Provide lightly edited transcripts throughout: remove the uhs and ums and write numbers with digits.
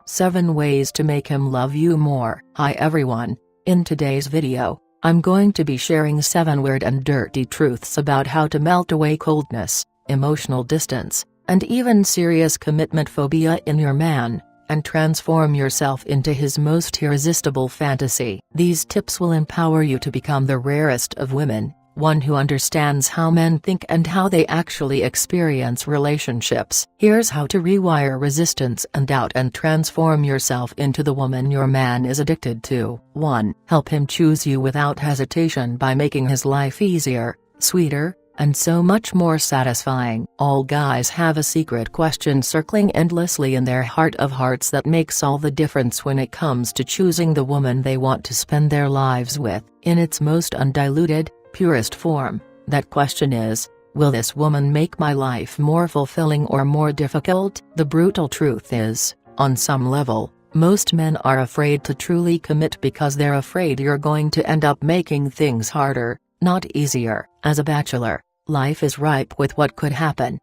7 Ways to Make Him Love You More. Hi everyone, in today's video, I'm going to be sharing 7 weird and dirty truths about how to melt away coldness, emotional distance, and even serious commitment phobia in your man, and transform yourself into his most irresistible fantasy. These tips will empower you to become the rarest of women, one who understands how men think and how they actually experience relationships. Here's how to rewire resistance and doubt and transform yourself into the woman your man is addicted to. 1. Help him choose you without hesitation by making his life easier, sweeter, and so much more satisfying. All guys have a secret question circling endlessly in their heart of hearts that makes all the difference when it comes to choosing the woman they want to spend their lives with. In its most undiluted, purest form, that question is, will this woman make my life more fulfilling or more difficult? The brutal truth is, on some level, most men are afraid to truly commit because they're afraid you're going to end up making things harder, not easier. As a bachelor, life is ripe with what could happen.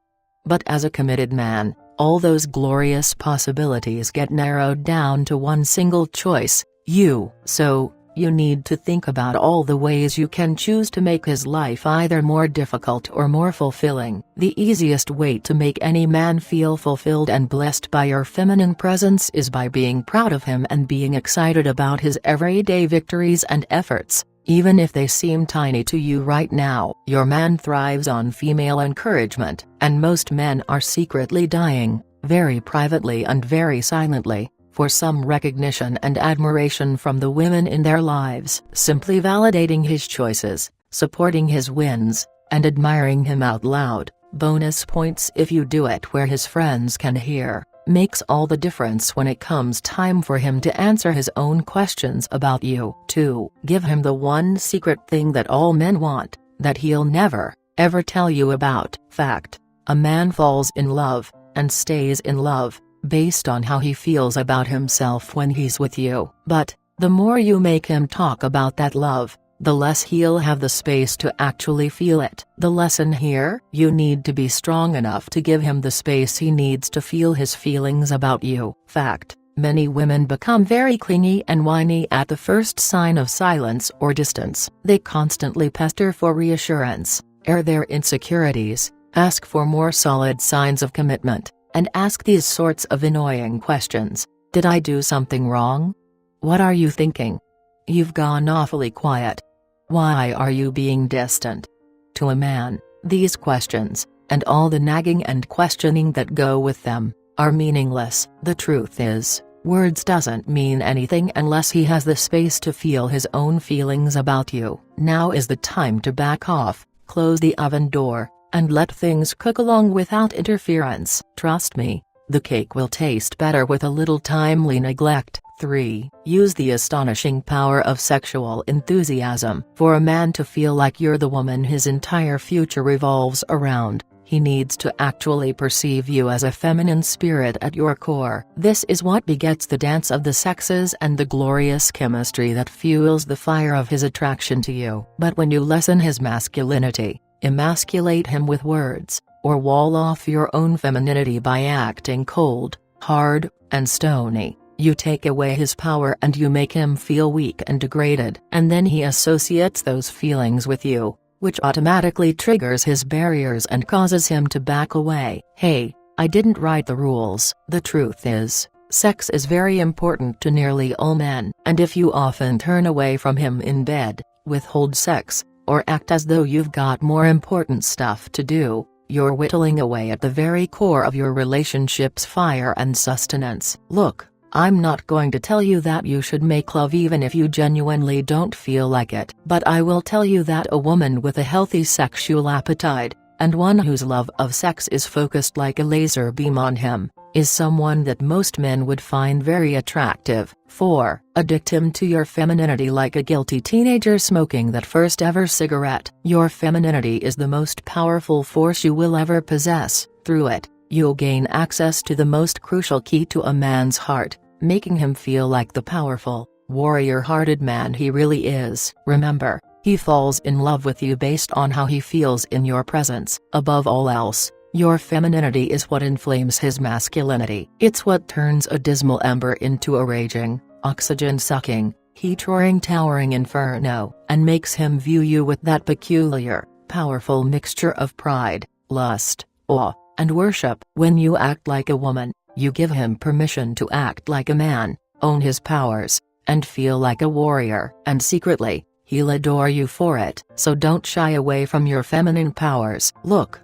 But as a committed man, all those glorious possibilities get narrowed down to one single choice, you. So, you need to think about all the ways you can choose to make his life either more difficult or more fulfilling. The easiest way to make any man feel fulfilled and blessed by your feminine presence is by being proud of him and being excited about his everyday victories and efforts, even if they seem tiny to you right now. Your man thrives on female encouragement, and most men are secretly dying, very privately and very silently, for some recognition and admiration from the women in their lives. Simply validating his choices, supporting his wins, and admiring him out loud, bonus points if you do it where his friends can hear, makes all the difference when it comes time for him to answer his own questions about you. 2. Give him the one secret thing that all men want, that he'll never, ever tell you about. Fact: a man falls in love, and stays in love, based on how he feels about himself when he's with you. But, the more you make him talk about that love, the less he'll have the space to actually feel it. The lesson here: you need to be strong enough to give him the space he needs to feel his feelings about you. Fact: many women become very clingy and whiny at the first sign of silence or distance. They constantly pester for reassurance, air their insecurities, ask for more solid signs of commitment, and ask these sorts of annoying questions. Did I do something wrong? What are you thinking? You've gone awfully quiet. Why are you being distant? To a man, these questions, and all the nagging and questioning that go with them, are meaningless. The truth is, words doesn't mean anything unless he has the space to feel his own feelings about you. Now is the time to back off, close the oven door, and let things cook along without interference. Trust me, the cake will taste better with a little timely neglect. 3. Use the astonishing power of sexual enthusiasm. For a man to feel like you're the woman his entire future revolves around, he needs to actually perceive you as a feminine spirit at your core. This is what begets the dance of the sexes and the glorious chemistry that fuels the fire of his attraction to you. But when you lessen his masculinity, emasculate him with words, or wall off your own femininity by acting cold, hard, and stony, you take away his power and you make him feel weak and degraded. And then he associates those feelings with you, which automatically triggers his barriers and causes him to back away. Hey, I didn't write the rules. The truth is, sex is very important to nearly all men. And if you often turn away from him in bed, withhold sex, or act as though you've got more important stuff to do, you're whittling away at the very core of your relationship's fire and sustenance. Look, I'm not going to tell you that you should make love even if you genuinely don't feel like it. But I will tell you that a woman with a healthy sexual appetite, and one whose love of sex is focused like a laser beam on him, is someone that most men would find very attractive. 4. Addict him to your femininity like a guilty teenager smoking that first ever cigarette. Your femininity is the most powerful force you will ever possess. Through it, you'll gain access to the most crucial key to a man's heart, making him feel like the powerful, warrior-hearted man he really is. Remember, he falls in love with you based on how he feels in your presence. Above all else, Your femininity is what inflames his masculinity. It's what turns a dismal ember into a raging, oxygen-sucking, heat-roaring towering inferno, and makes him view you with that peculiar, powerful mixture of pride, lust, awe, and worship. When you act like a woman, you give him permission to act like a man, own his powers, and feel like a warrior. And secretly, he'll adore you for it. So don't shy away from your feminine powers. Look.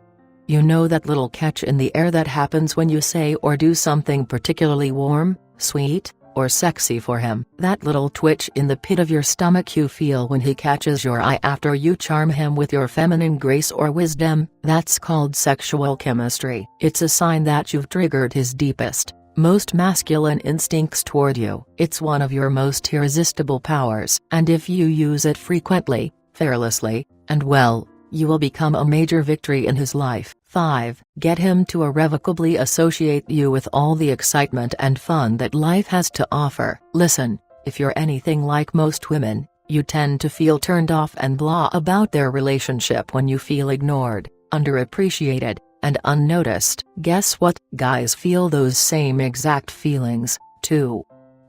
You know that little catch in the air that happens when you say or do something particularly warm, sweet, or sexy for him? That little twitch in the pit of your stomach you feel when he catches your eye after you charm him with your feminine grace or wisdom, that's called sexual chemistry. It's a sign that you've triggered his deepest, most masculine instincts toward you. It's one of your most irresistible powers. And if you use it frequently, fearlessly, and well, you will become a major victory in his life. 5. Get him to irrevocably associate you with all the excitement and fun that life has to offer. Listen, if you're anything like most women, you tend to feel turned off and blah about their relationship when you feel ignored, underappreciated, and unnoticed. Guess what? Guys feel those same exact feelings, too.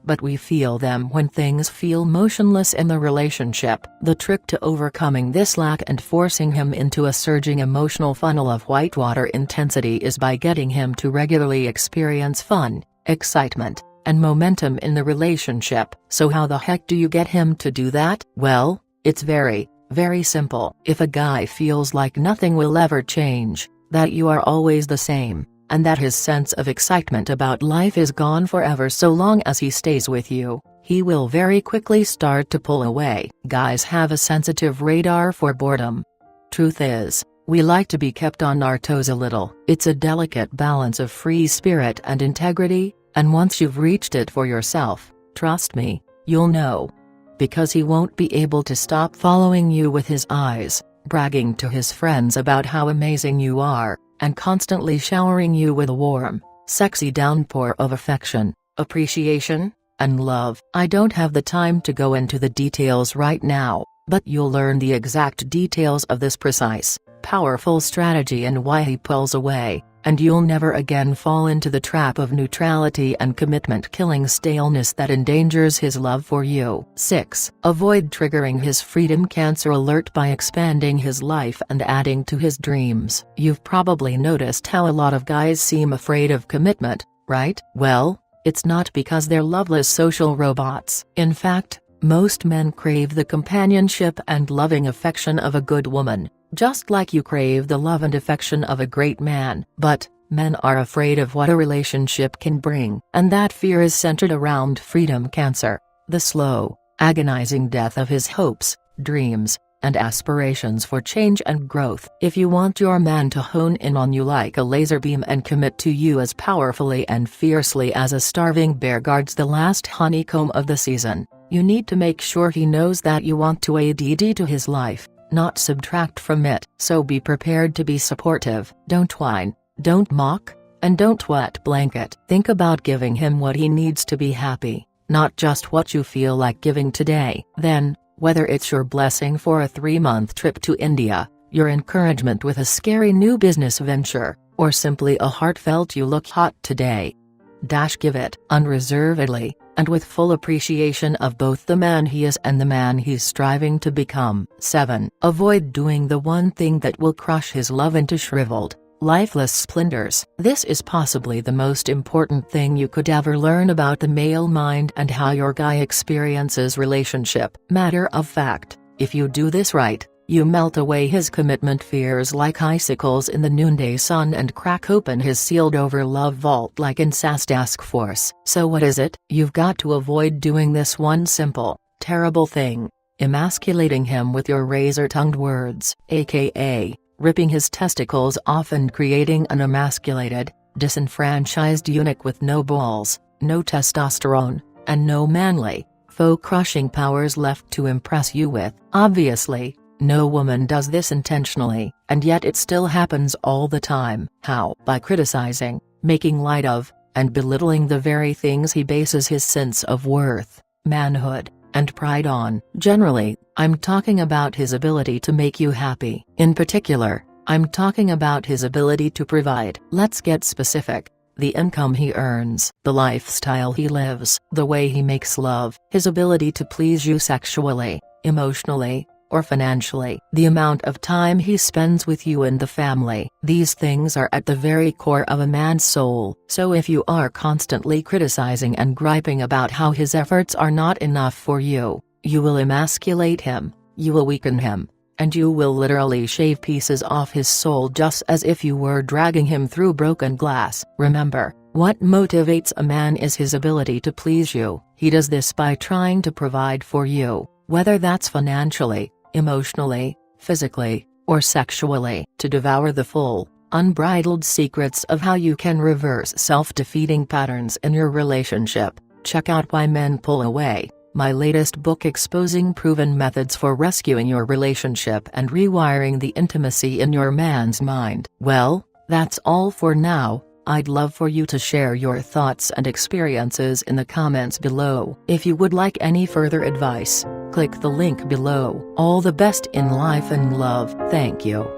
But we feel them when things feel motionless in the relationship. The trick to overcoming this lack and forcing him into a surging emotional funnel of whitewater intensity is by getting him to regularly experience fun, excitement, and momentum in the relationship. So how the heck do you get him to do that? Well, it's very, very simple. If a guy feels like nothing will ever change, that you are always the same, and that his sense of excitement about life is gone forever so long as he stays with you, he will very quickly start to pull away. Guys have a sensitive radar for boredom. Truth is, we like to be kept on our toes a little. It's a delicate balance of free spirit and integrity, and once you've reached it for yourself, trust me, you'll know. Because he won't be able to stop following you with his eyes, bragging to his friends about how amazing you are, and constantly showering you with a warm, sexy downpour of affection, appreciation, and love. I don't have the time to go into the details right now, but you'll learn the exact details of this precise, powerful strategy and why he pulls away, and you'll never again fall into the trap of neutrality and commitment-killing staleness that endangers his love for you. 6. Avoid triggering his freedom cancer alert by expanding his life and adding to his dreams. You've probably noticed how a lot of guys seem afraid of commitment, right? Well, it's not because they're loveless social robots. In fact, most men crave the companionship and loving affection of a good woman, just like you crave the love and affection of a great man. But, men are afraid of what a relationship can bring, and that fear is centered around freedom cancer, the slow, agonizing death of his hopes, dreams, and aspirations for change and growth. If you want your man to hone in on you like a laser beam and commit to you as powerfully and fiercely as a starving bear guards the last honeycomb of the season, you need to make sure he knows that you want to add to his life, not subtract from it. So be prepared to be supportive. Don't whine, don't mock, and don't wet blanket. Think about giving him what he needs to be happy, not just what you feel like giving today. Then, whether it's your blessing for a 3-month trip to India, your encouragement with a scary new business venture, or simply a heartfelt "you look hot today," give it unreservedly, and with full appreciation of both the man he is and the man he's striving to become. 7. Avoid doing the one thing that will crush his love into shriveled, lifeless splinters. This is possibly the most important thing you could ever learn about the male mind and how your guy experiences relationship. Matter of fact, if you do this right, you melt away his commitment fears like icicles in the noonday sun and crack open his sealed-over love vault like incest task force. So what is it? You've got to avoid doing this one simple, terrible thing: emasculating him with your razor-tongued words, aka ripping his testicles off and creating an emasculated, disenfranchised eunuch with no balls, no testosterone, and no manly, foe-crushing powers left to impress you with. Obviously, no woman does this intentionally, and yet it still happens all the time. How? By criticizing, making light of, and belittling the very things he bases his sense of worth, manhood, and pride on. Generally, I'm talking about his ability to make you happy. In particular, I'm talking about his ability to provide. Let's get specific. The income he earns, the lifestyle he lives, the way he makes love, his ability to please you sexually, emotionally, or financially, the amount of time he spends with you and the family. These things are at the very core of a man's soul. So if you are constantly criticizing and griping about how his efforts are not enough for you, you will emasculate him, you will weaken him, and you will literally shave pieces off his soul just as if you were dragging him through broken glass. Remember, what motivates a man is his ability to please you. He does this by trying to provide for you, whether that's financially, emotionally, physically, or sexually. To devour the full, unbridled secrets of how you can reverse self-defeating patterns in your relationship, check out Why Men Pull Away, my latest book exposing proven methods for rescuing your relationship and rewiring the intimacy in your man's mind. Well, that's all for now. I'd love for you to share your thoughts and experiences in the comments below. If you would like any further advice, click the link below. All the best in life and love. Thank you.